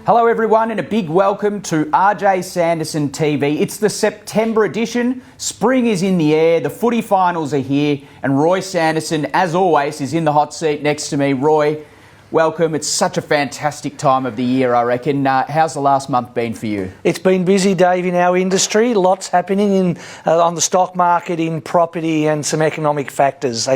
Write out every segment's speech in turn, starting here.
Hello everyone and a big welcome to RJS TV. It's the September edition. Spring is in the air, the footy finals are here, and Roy Sanderson, as always, is in the hot seat next to me. Roy, welcome. It's such a fantastic time of the year, I reckon. How's the last month been for you? It's been busy, Dave, in our industry. Lots happening on the stock market, in property, and some economic factors.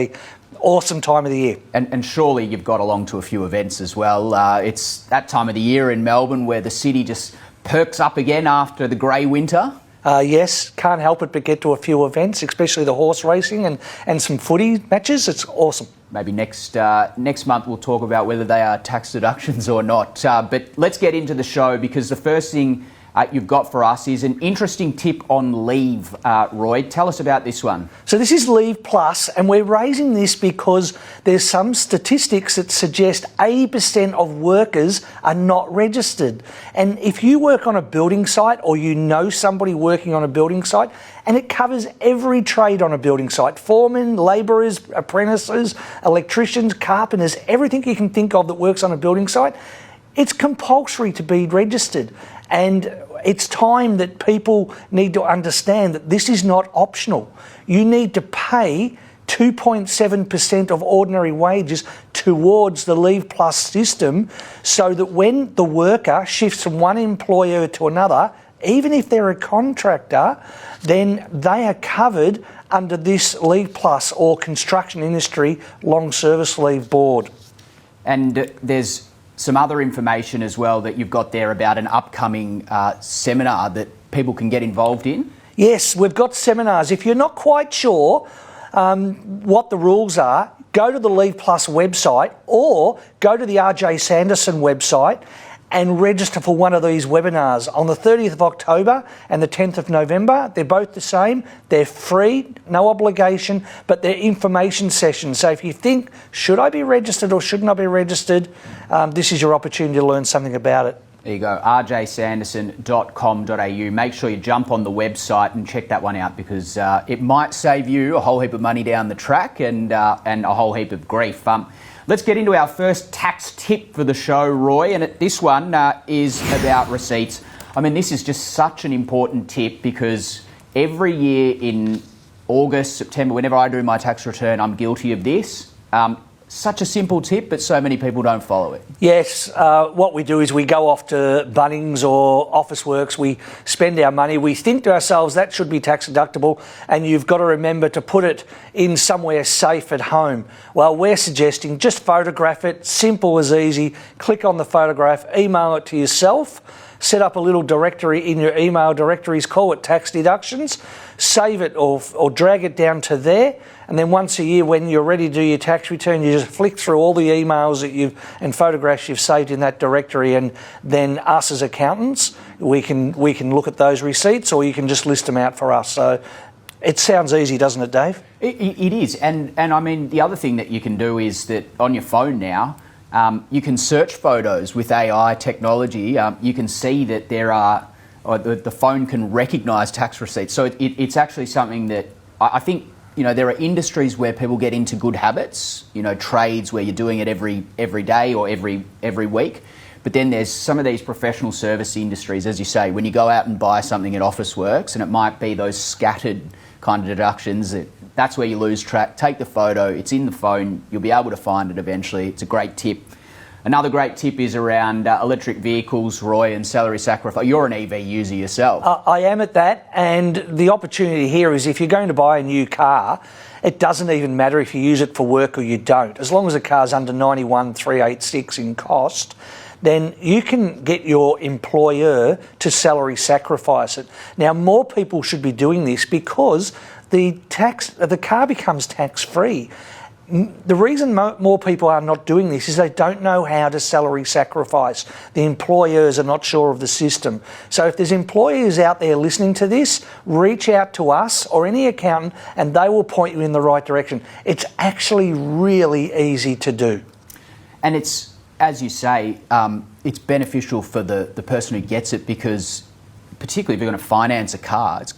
Awesome time of the year. And surely you've got along to a few events as well. It's that time of the year in Melbourne where the city just perks up again after the grey winter. Yes, can't help it but get to a few events, especially the horse racing and some footy matches. It's awesome. Maybe next month we'll talk about whether they are tax deductions or not. But let's get into the show, because the first thing you've got for us is an interesting tip on leave. Roy, tell us about this one. So this is Leave Plus, and we're raising this because there's some statistics that suggest 80% of workers are not registered. And if you work on a building site, or you know somebody working on a building site, and it covers every trade on a building site: foremen, labourers, apprentices, electricians, carpenters, everything you can think of that works on a building site, it's compulsory to be registered. And it's time that people need to understand that this is not optional. You need to pay 2.7% of ordinary wages towards the Leave Plus system, so that when the worker shifts from one employer to another, even if they're a contractor, then they are covered under this Leave Plus or Construction Industry Long Service Leave Board. And there's some other information as well that you've got there about an upcoming seminar that people can get involved in. Yes, we've got seminars. If you're not quite sure what the rules are, go to the Leave Plus website or go to the RJ Sanderson website and register for one of these webinars on the 30th of October and the 10th of November. They're both the same. They're free, no obligation, but they're information sessions. So if you think, should I be registered or shouldn't I be registered, this is your opportunity to learn something about it. There you go, rjsanderson.com.au. Make sure you jump on the website and check that one out, because it might save you a whole heap of money down the track and a whole heap of grief. Let's get into our first tax tip for the show, Roy, and this one is about receipts. I mean, this is just such an important tip, because every year in August, September, whenever I do my tax return, I'm guilty of this. Such a simple tip, but so many people don't follow it. Yes, what we do is we go off to Bunnings or Officeworks, we spend our money, we think to ourselves that should be tax deductible, and you've got to remember to put it in somewhere safe at home. Well, we're suggesting just photograph it, simple as easy, click on the photograph, email it to yourself, set up a little directory in your email directories, call it tax deductions, save it or drag it down to there, and then once a year when you're ready to do your tax return, you just flick through all the emails that and photographs you've saved in that directory, and then us as accountants, we can look at those receipts, or you can just list them out for us. So it sounds easy, doesn't it, Dave? It is, and I mean, the other thing that you can do is that on your phone now, you can search photos with AI technology. You can see that there are, or the phone can recognise tax receipts. So it's actually something that I think, there are industries where people get into good habits, trades where you're doing it every day or every week. But then there's some of these professional service industries, as you say, when you go out and buy something at Officeworks, and it might be those scattered kind of deductions, that's where you lose track. Take the photo, it's in the phone, you'll be able to find it eventually. It's a great tip. Another great tip is around electric vehicles, Roy, and salary sacrifice. You're an EV user yourself. I am at that, and the opportunity here is if you're going to buy a new car, it doesn't even matter if you use it for work or you don't. As long as the car's under 91,386 in cost, then you can get your employer to salary sacrifice it. Now, more people should be doing this, because the car becomes tax-free. The reason more people are not doing this is they don't know how to salary sacrifice. The employers are not sure of the system. So if there's employers out there listening to this, reach out to us or any accountant, and they will point you in the right direction. It's actually really easy to do. And it's, as you say, it's beneficial for the person who gets it, because particularly if you're going to finance a car, it's,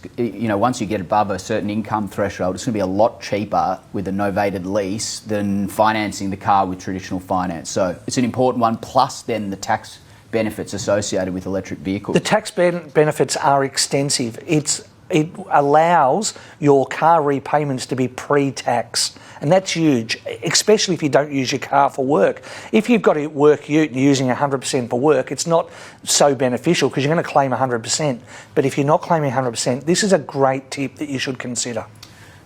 once you get above a certain income threshold, it's going to be a lot cheaper with a novated lease than financing the car with traditional finance. So it's an important one. Plus, then the tax benefits associated with electric vehicles? The tax benefits are extensive. It allows your car repayments to be pre-tax, and that's huge, especially if you don't use your car for work. If you've got a work ute and you're using 100% for work, it's not so beneficial because you're going to claim 100%. But if you're not claiming 100%, this is a great tip that you should consider.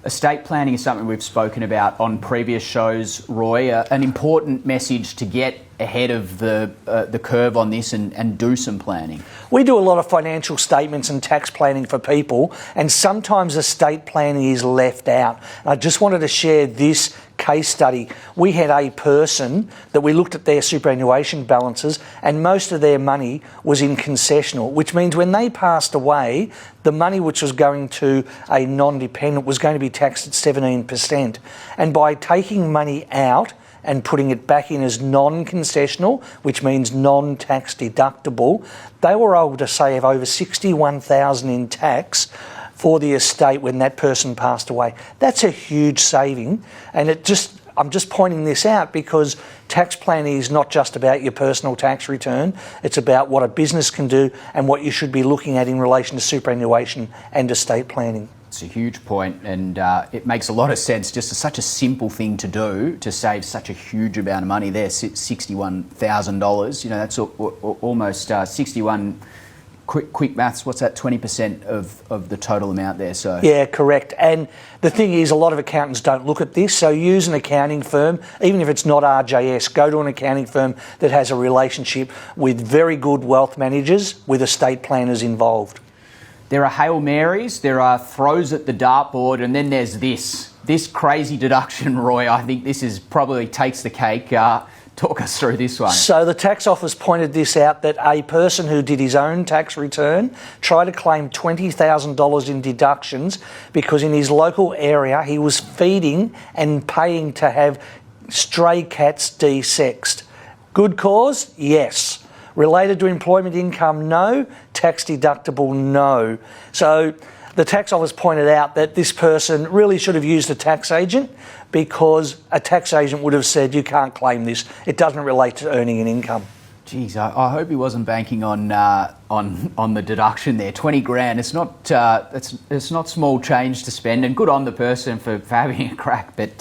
Estate planning is something we've spoken about on previous shows, Roy. An important message to get ahead of the curve on this and do some planning. We do a lot of financial statements and tax planning for people, and sometimes estate planning is left out. I just wanted to share this case study. We had a person that we looked at their superannuation balances, and most of their money was in concessional, which means when they passed away, the money which was going to a non-dependent was going to be taxed at 17%. And by taking money out and putting it back in as non-concessional, which means non-tax deductible, they were able to save over $61,000 in tax for the estate when that person passed away. That's a huge saving, and I'm just pointing this out because tax planning is not just about your personal tax return, it's about what a business can do and what you should be looking at in relation to superannuation and estate planning. It's a huge point, and it makes a lot of sense. Just such a simple thing to do to save such a huge amount of money there, $61,000. You know, that's almost 61. Quick maths, what's that, 20% of the total amount there? So yeah, correct. And the thing is, a lot of accountants don't look at this, so use an accounting firm, even if it's not RJS, go to an accounting firm that has a relationship with very good wealth managers with estate planners involved. There are Hail Marys, there are throws at the dartboard, and then there's this crazy deduction, Roy. I think this is probably takes the cake. Talk us through this one. So the tax office pointed this out, that a person who did his own tax return tried to claim $20,000 in deductions because in his local area he was feeding and paying to have stray cats desexed. Good cause? Yes. Related to employment income? No. Tax deductible? No. So the tax office pointed out that this person really should have used a tax agent, because a tax agent would have said, you can't claim this. It doesn't relate to earning an income. Geez, I hope he wasn't banking on the deduction there. 20 grand. It's not small change to spend, and good on the person for having a crack. But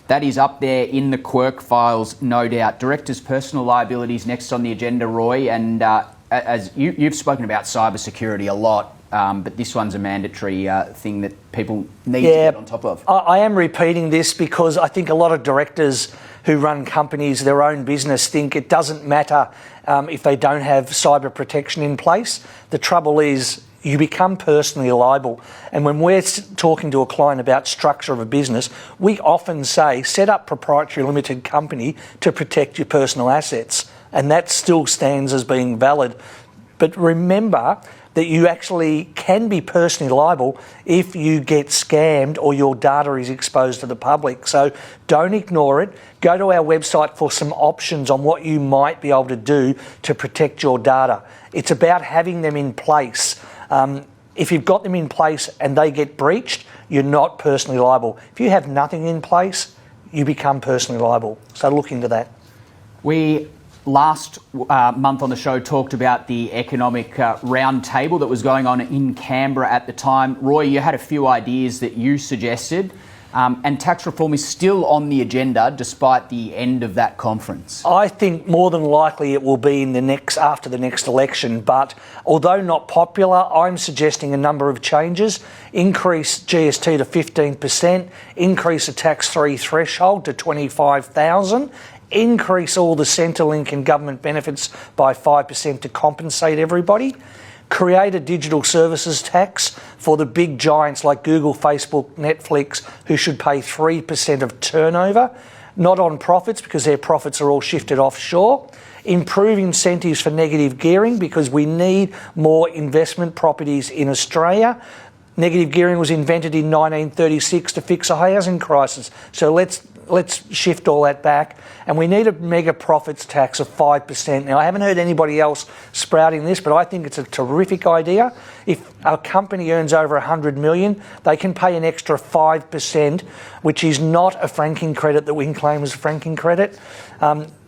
that is up there in the quirk files, no doubt. Directors' personal liabilities next on the agenda, Roy, and as you've spoken about cybersecurity a lot. But this one's a mandatory thing that people need to get on top of. I am repeating this because I think a lot of directors who run companies, their own business, think it doesn't matter if they don't have cyber protection in place. The trouble is you become personally liable. And when we're talking to a client about structure of a business, we often say, set up proprietary limited company to protect your personal assets. And that still stands as being valid. But remember that you actually can be personally liable if you get scammed or your data is exposed to the public. So don't ignore it. Go to our website for some options on what you might be able to do to protect your data. It's about having them in place. If you've got them in place and they get breached, you're not personally liable. If you have nothing in place, you become personally liable. So look into that. We last month on the show talked about the economic roundtable that was going on in Canberra at the time. Roy, you had a few ideas that you suggested, and tax reform is still on the agenda despite the end of that conference. I think more than likely it will be after the next election, but although not popular, I'm suggesting a number of changes. Increase GST to 15%, increase the tax-free threshold to $25,000, increase all the Centrelink and government benefits by 5% to compensate everybody, create a digital services tax for the big giants like Google, Facebook, Netflix, who should pay 3% of turnover, not on profits because their profits are all shifted offshore, improve incentives for negative gearing because we need more investment properties in Australia. Negative gearing was invented in 1936 to fix a housing crisis. So let's let's shift all that back, and we need a mega profits tax of 5%. Now, I haven't heard anybody else sprouting this, but I think it's a terrific idea. If a company earns over 100 million, they can pay an extra 5%, which is not a franking credit that we can claim as a franking credit.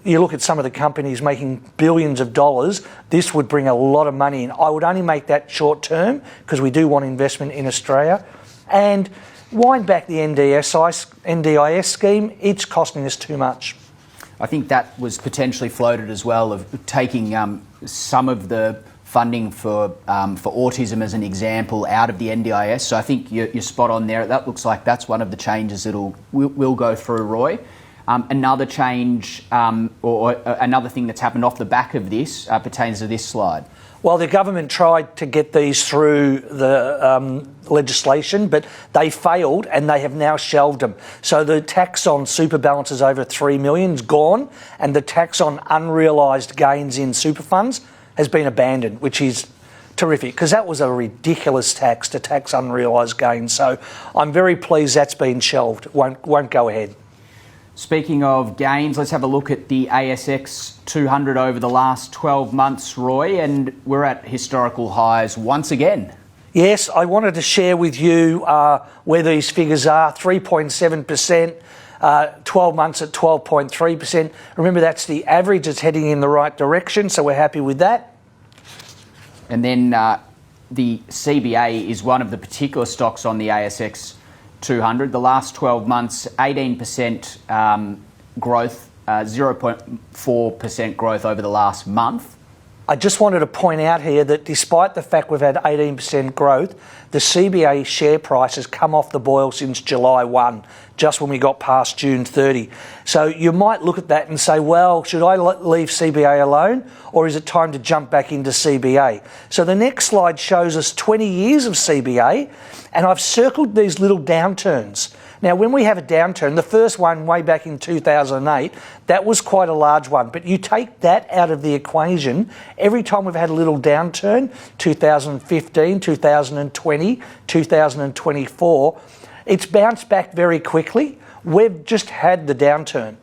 You look at some of the companies making billions of dollars, this would bring a lot of money in. I would only make that short term because we do want investment in Australia. And wind back the NDIS scheme, it's costing us too much. I think that was potentially floated as well, of taking some of the funding for autism as an example out of the NDIS. So I think you're spot on there. That looks like that's one of the changes that will go through, Roy. Another change or another thing that's happened off the back of this pertains to this slide. Well, the government tried to get these through the legislation, but they failed and they have now shelved them. So the tax on super balances over 3 million is gone, and the tax on unrealised gains in super funds has been abandoned, which is terrific, because that was a ridiculous tax to tax unrealised gains. So I'm very pleased that's been shelved. Won't go ahead. Speaking of gains, let's have a look at the ASX 200 over the last 12 months, Roy, and we're at historical highs once again. Yes, I wanted to share with you where these figures are. 3.7%, 12 months at 12.3%. Remember, that's the average. It's heading in the right direction, so we're happy with that. And then the CBA is one of the particular stocks on the ASX 200. The last 12 months, 18% growth, 0.4% growth over the last month. I just wanted to point out here that despite the fact we've had 18% growth, the CBA share price has come off the boil since July 1, just when we got past June 30. So you might look at that and say, well, should I leave CBA alone, or is it time to jump back into CBA? So the next slide shows us 20 years of CBA, and I've circled these little downturns. Now, when we have a downturn, the first one way back in 2008, that was quite a large one. But you take that out of the equation, every time we've had a little downturn, 2015, 2020, 2024, it's bounced back very quickly. We've just had the downturn.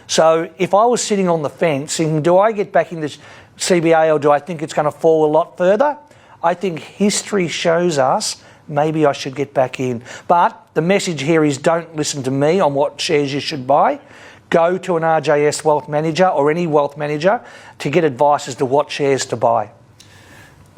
So if I was sitting on the fence thinking, do I get back into CBA or do I think it's going to fall a lot further? I think history shows us maybe I should get back in. But the message here is don't listen to me on what shares you should buy. Go to an RJS wealth manager or any wealth manager to get advice as to what shares to buy.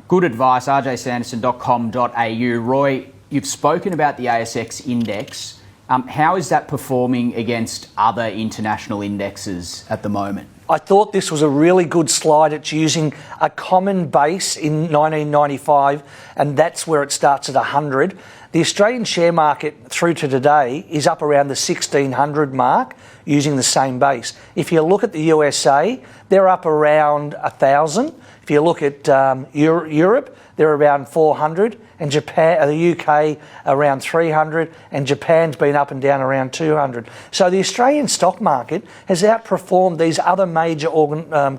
Good advice, rjsanderson.com.au. Roy, you've spoken about the ASX index. How is that performing against other international indexes at the moment? I thought this was a really good slide. It's using a common base in 1995, and that's where it starts at 100. The Australian share market through to today is up around the 1600 mark using the same base. If you look at the USA, they're up around 1,000. If you look at Europe, they're around 400, and Japan, the UK, around 300, and Japan's been up and down around 200. So the Australian stock market has outperformed these other major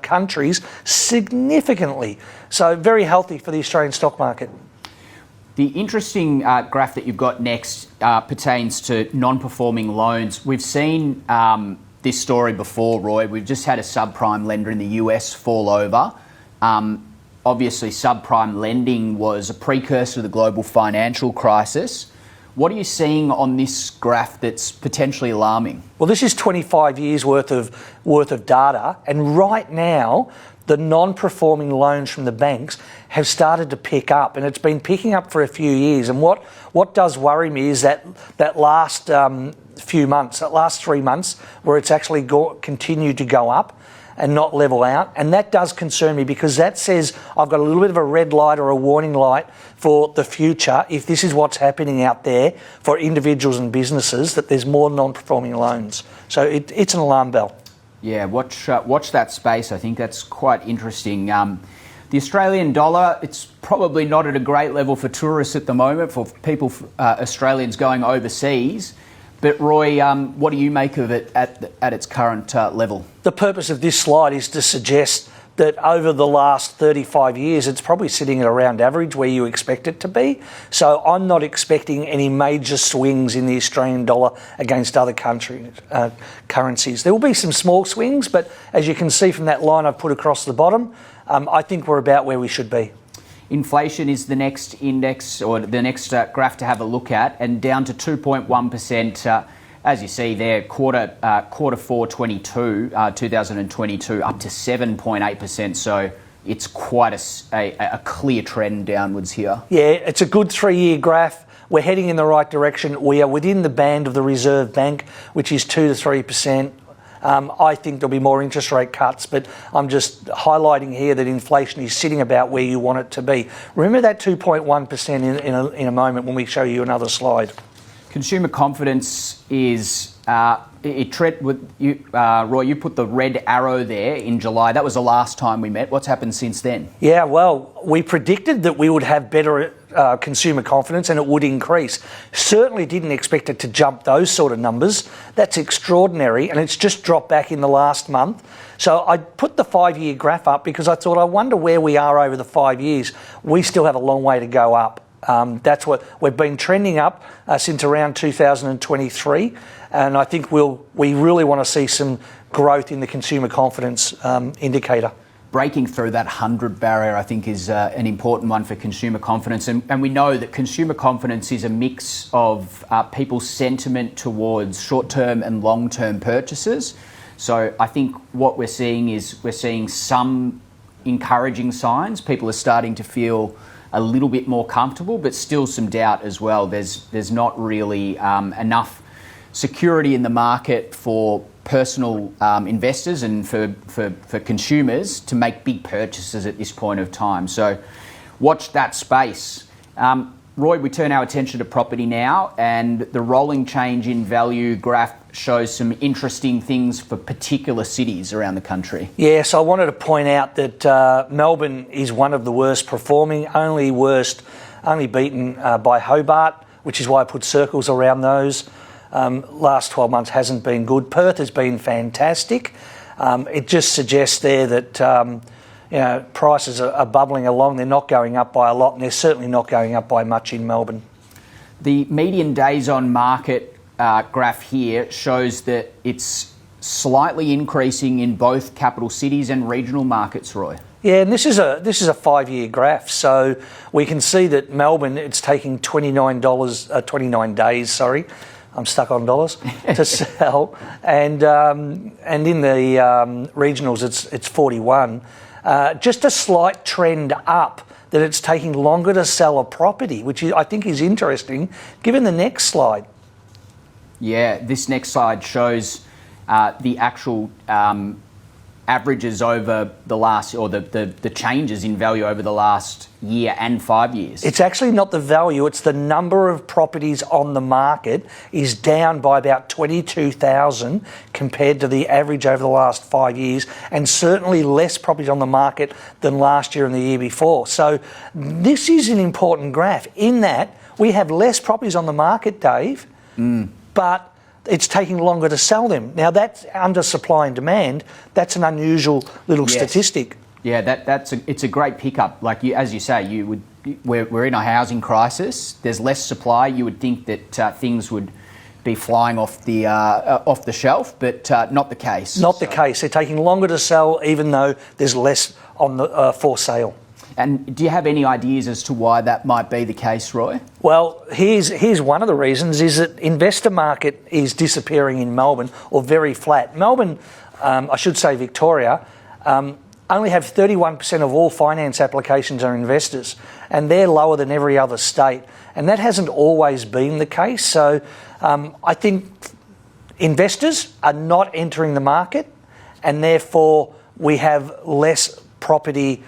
countries significantly. So very healthy for the Australian stock market. The interesting graph that you've got next pertains to non-performing loans. We've seen this story before, Roy. We've just had a subprime lender in the US fall over. Obviously, subprime lending was a precursor to the global financial crisis. What are you seeing on this graph that's potentially alarming? Well, this is 25 years worth of data, and right now, the non-performing loans from the banks have started to pick up, and it's been picking up for a few years. And what does worry me is that last few months, that last 3 months, where it's actually continued to go up and not level out. And that does concern me, because that says I've got a little bit of a red light or a warning light for the future if this is what's happening out there for individuals and businesses, that there's more non-performing loans. So it's an alarm bell. Yeah, watch that space. I think that's quite interesting. The Australian dollar, it's probably not at a great level for tourists at the moment, for people, Australians going overseas. But Roy, what do you make of it at its current level? The purpose of this slide is to suggest that over the last 35 years, it's probably sitting at around average where you expect it to be. So I'm not expecting any major swings in the Australian dollar against other currencies. There will be some small swings, but as you can see from that line I've put across the bottom, I think we're about where we should be. Inflation is the next index or the next graph to have a look at, and down to 2.1%. As you see there, quarter four 2022 up to 7.8%. So it's quite a clear trend downwards here. Yeah, it's a good 3-year graph. We're heading in the right direction. We are within the band of the Reserve Bank, which is 2 to 3%. I think there'll be more interest rate cuts, but I'm just highlighting here that inflation is sitting about where you want it to be. Remember that 2.1% in a moment when we show you another slide. Consumer confidence is Roy, you put the red arrow there in July. That was the last time we met. What's happened since then? Yeah, well, we predicted that we would have better consumer confidence and it would increase. Certainly didn't expect it to jump those sort of numbers. That's extraordinary, and it's just dropped back in the last month. So I put the 5-year graph up because I thought, I wonder where we are over the 5 years. We still have a long way to go up. That's what we've been trending up since around 2023, and I think we really want to see some growth in the consumer confidence indicator. Breaking through that 100 barrier, I think, is an important one for consumer confidence, and we know that consumer confidence is a mix of people's sentiment towards short-term and long-term purchases. So I think what we're seeing some encouraging signs. People are starting to feel a little bit more comfortable, but still some doubt as well. There's not really enough security in the market for personal investors and for consumers to make big purchases at this point of time. So watch that space. Roy, we turn our attention to property now, and the rolling change in value graph shows some interesting things for particular cities around the country. Yes, I wanted to point out that Melbourne is one of the worst performing, only beaten by Hobart, which is why I put circles around those. Last 12 months hasn't been good. Perth has been fantastic. It just suggests there that prices are bubbling along. They're not going up by a lot, and they're certainly not going up by much in Melbourne. The median days on market graph here shows that it's slightly increasing in both capital cities and regional markets, Roy. Yeah, and this is a 5-year graph, so we can see that Melbourne, it's taking 29 days. I'm stuck on dollars to sell, and in the regionals it's 41. Just a slight trend up, that it's taking longer to sell a property, which I think is interesting, given the next slide. Yeah, this next slide shows the actual averages over the last, or the changes in value over the last year and 5 years. It's actually not the value, it's the number of properties on the market is down by about 22,000 compared to the average over the last 5 years, and certainly less properties on the market than last year and the year before. So this is an important graph in that we have less properties on the market, Dave, but it's taking longer to sell them. Now, that's under supply and demand. That's an unusual little statistic. Yeah, it's a great pickup. Like as you say, we're in a housing crisis. There's less supply. You would think that things would be flying off the shelf, but not the case. Not the case. They're taking longer to sell, even though there's less on the for sale. And do you have any ideas as to why that might be the case, Roy? Well, here's one of the reasons, is that investor market is disappearing in Melbourne, or very flat. Melbourne, I should say Victoria, only have 31% of all finance applications are investors, and they're lower than every other state. And that hasn't always been the case. So I think investors are not entering the market, and therefore we have less property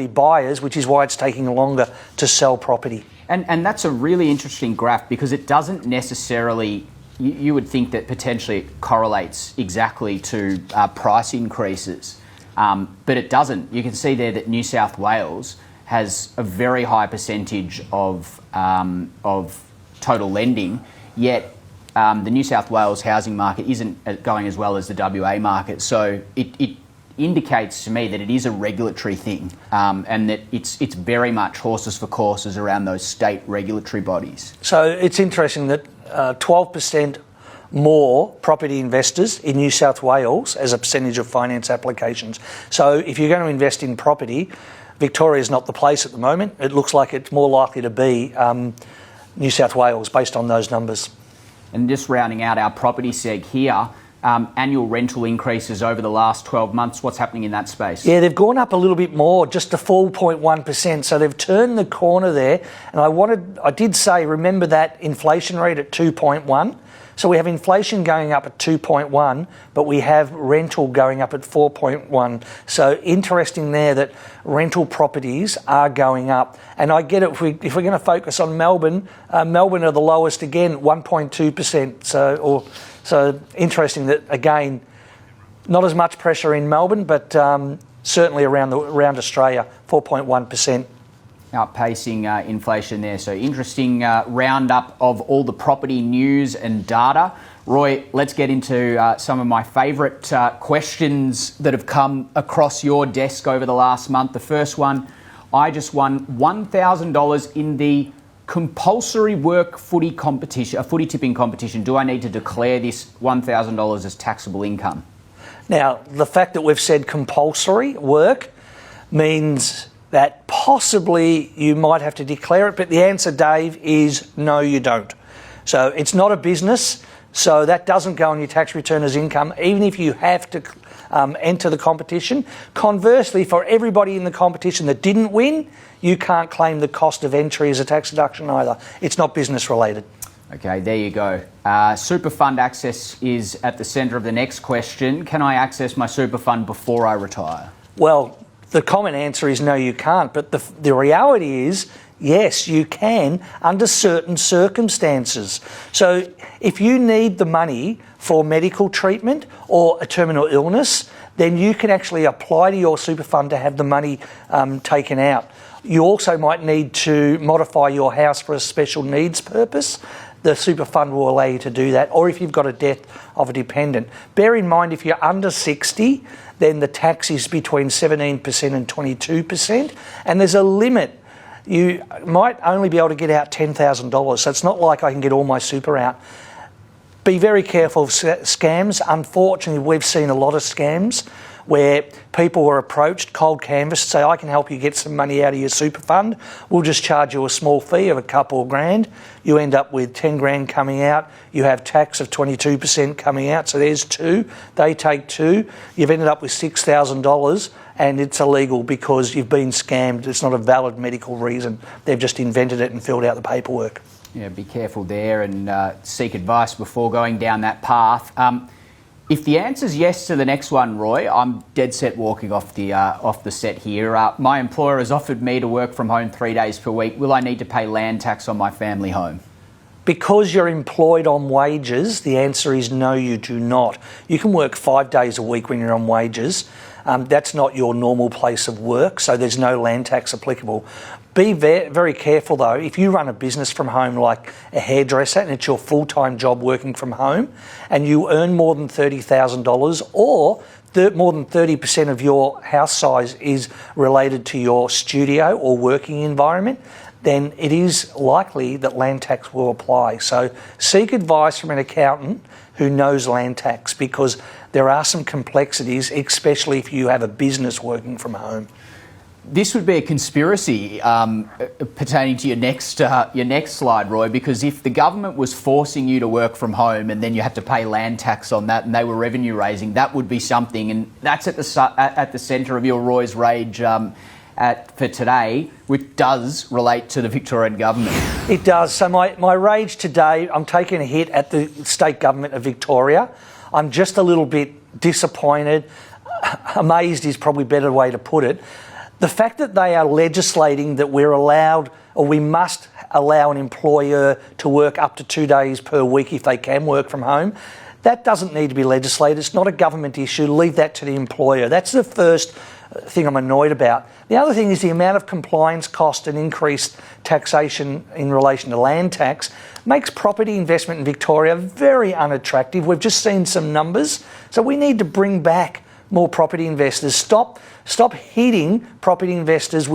buyers, which is why it's taking longer to sell property. And that's a really interesting graph, because it doesn't necessarily, you would think that potentially it correlates exactly to price increases, but it doesn't. You can see there that New South Wales has a very high percentage of total lending yet the New South Wales housing market isn't going as well as the WA market. So it indicates to me that it is a regulatory thing, and that it's very much horses for courses around those state regulatory bodies. So it's interesting that 12% more property investors in New South Wales as a percentage of finance applications. So if you're going to invest in property, Victoria is not the place at the moment. It looks like it's more likely to be New South Wales based on those numbers. And just rounding out our property seg here, annual rental increases over the last 12 months. What's happening in that space? Yeah, they've gone up a little bit more, just to 4.1%. So they've turned the corner there. And I did say, remember that inflation rate at 2.1. So we have inflation going up at 2.1, but we have rental going up at 4.1. So interesting there that rental properties are going up. And I get it, if we're going to focus on Melbourne, Melbourne are the lowest again, 1.2%. So interesting that, again, not as much pressure in Melbourne, but certainly around Australia, 4.1%. Outpacing inflation there. So interesting roundup of all the property news and data. Roy, let's get into some of my favourite questions that have come across your desk over the last month. The first one, I just won $1,000 in the compulsory work footy competition, a footy tipping competition. Do I need to declare this $1,000 as taxable income? Now, the fact that we've said compulsory work means that possibly you might have to declare it, but the answer, Dave, is no, you don't. So it's not a business, so that doesn't go on your tax return as income, even if you have to enter the competition. Conversely, for everybody in the competition that didn't win, you can't claim the cost of entry as a tax deduction either. It's not business related. Okay, there you go. Super fund access is at the centre of the next question. Can I access my super fund before I retire? Well, the common answer is no, you can't. But the reality is, yes, you can under certain circumstances. So if you need the money for medical treatment or a terminal illness, then you can actually apply to your super fund to have the money taken out. You also might need to modify your house for a special needs purpose. The super fund will allow you to do that, or if you've got a death of a dependent. Bear in mind, if you're under 60, then the tax is between 17% and 22%, and there's a limit. You might only be able to get out $10,000, so it's not like I can get all my super out. Be very careful of scams. Unfortunately, we've seen a lot of scams where people were approached, cold canvassed, say, I can help you get some money out of your super fund. We'll just charge you a small fee of a couple of grand. You end up with 10 grand coming out. You have tax of 22% coming out. So there's two. They take two. You've ended up with $6,000 and it's illegal because you've been scammed. It's not a valid medical reason. They've just invented it and filled out the paperwork. Yeah, be careful there and seek advice before going down that path. If the answer's yes to the next one, Roy, I'm dead set walking off the set here. My employer has offered me to work from home 3 days per week. Will I need to pay land tax on my family home? Because you're employed on wages, the answer is no, you do not. You can work 5 days a week when you're on wages. That's not your normal place of work, so there's no land tax applicable. Be very careful though, if you run a business from home like a hairdresser and it's your full-time job working from home and you earn more than $30,000 or more than 30% of your house size is related to your studio or working environment, then it is likely that land tax will apply. So seek advice from an accountant who knows land tax because there are some complexities, especially if you have a business working from home. This would be a conspiracy pertaining to your next slide, Roy, because if the government was forcing you to work from home and then you had to pay land tax on that and they were revenue raising, that would be something. And that's at the centre of your Roy's rage for today, which does relate to the Victorian government. It does. So my rage today, I'm taking a hit at the state government of Victoria. I'm just a little bit disappointed. Amazed is probably a better way to put it. The fact that they are legislating that we're allowed or we must allow an employer to work up to 2 days per week if they can work from home, That doesn't need to be legislated. It's not a government issue. Leave that to the employer. That's the first thing I'm annoyed about. The other thing is the amount of compliance cost and increased taxation in relation to land tax makes property investment in Victoria very unattractive. We've just seen some numbers. So we need to bring back more property investors. Stop hitting property investors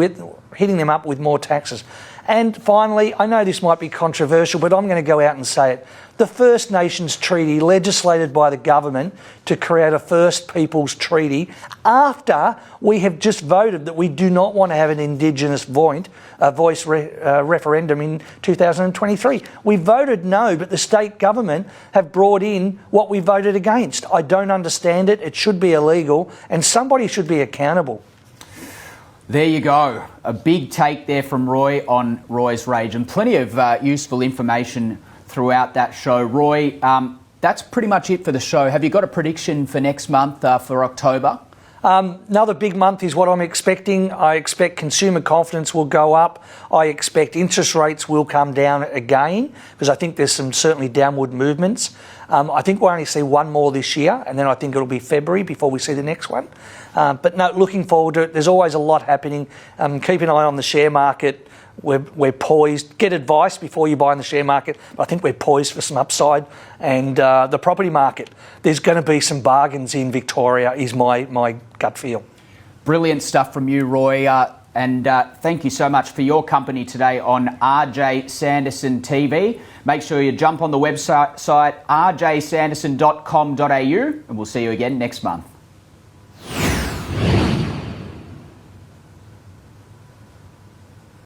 hitting them up with more taxes. And finally, I know this might be controversial, but I'm going to go out and say it. The First Nations Treaty, legislated by the government to create a First Peoples Treaty after we have just voted that we do not want to have an Indigenous voice referendum in 2023. We voted no, but the state government have brought in what we voted against. I don't understand it. It should be illegal, and somebody should be accountable. There you go. A big take there from Roy on Roy's Rage, and plenty of useful information throughout that show. Roy, that's pretty much it for the show. Have you got a prediction for next month, for October? Another big month is what I'm expecting. I expect consumer confidence will go up. I expect interest rates will come down again, because I think there's some certainly downward movements. I think we'll only see one more this year, and then I think it'll be February before we see the next one. But no, looking forward to it. There's always a lot happening. Keep an eye on the share market. We're poised. Get advice before you buy in the share market. But I think we're poised for some upside. And the property market, there's going to be some bargains in Victoria, is my gut feel. Brilliant stuff from you, Roy. And thank you so much for your company today on RJ Sanderson TV. Make sure you jump on the website rjsanderson.com.au, and we'll see you again next month.